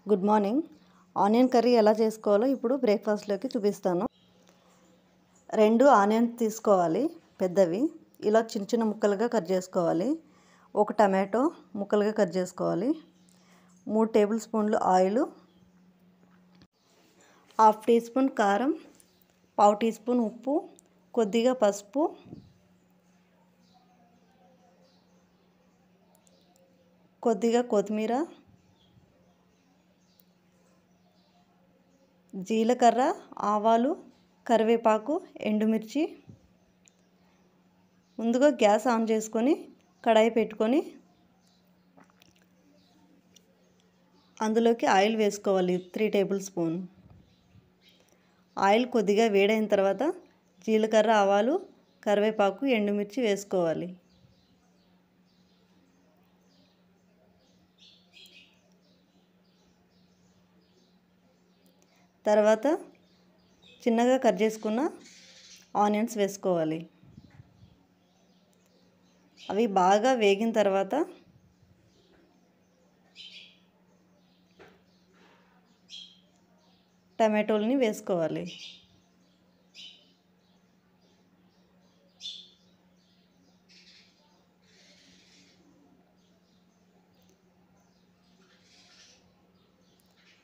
Good morning. Onion curry ఎలా చేసుకోవాలో ఇప్పుడు బ్రేక్ఫాస్ట్లోకి చూపిస్తాను. 2 ఆనియన్స్ తీసుకోవాలి, పెద్దవి. ఇలా చిన్న చిన్న ముక్కలుగా కట్ చేసుకోవాలి. 1 టమాటో ముక్కలుగా కట్ చేసుకోవాలి. 3 టేబుల్ స్పూన్లు ఆయిల్, హాఫ్ టీ స్పూన్ కారం, పావు టీ స్పూన్ ఉప్పు, కొద్దిగా పసుపు, కొద్దిగా కొత్తిమీర, జీలకర్ర, ఆవాలు, కరివేపాకు, ఎండుమిర్చి. ముందుగా గ్యాస్ ఆన్ చేసుకొని కడాయి పెట్టుకొని అందులోకి ఆయిల్ వేసుకోవాలి. 3 టేబుల్ స్పూన్. ఆయిల్ కొద్దిగా వేడైన తర్వాత జీలకర్ర, ఆవాలు, కరివేపాకు, ఎండుమిర్చి వేసుకోవాలి. తర్వాత చిన్నగా కట్ చేసుకున్న ఆనియన్స్ వేసుకోవాలి. అవి బాగా వేగిన తర్వాత టమాటోల్ని వేసుకోవాలి.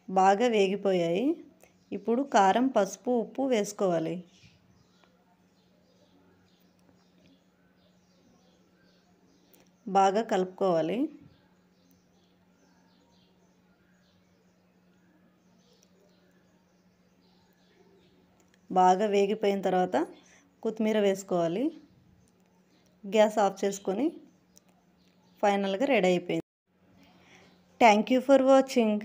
బాగా వేగిపోయాయి. ఇప్పుడు కారం, పసుపు, ఉప్పు వేసుకోవాలి. బాగా కలుపుకోవాలి. బాగా వేగిపోయిన తర్వాత కొత్తిమీర వేసుకోవాలి. గ్యాస్ ఆఫ్ చేసుకొని ఫైనల్గా రెడీ అయిపోయింది. Thank you for watching.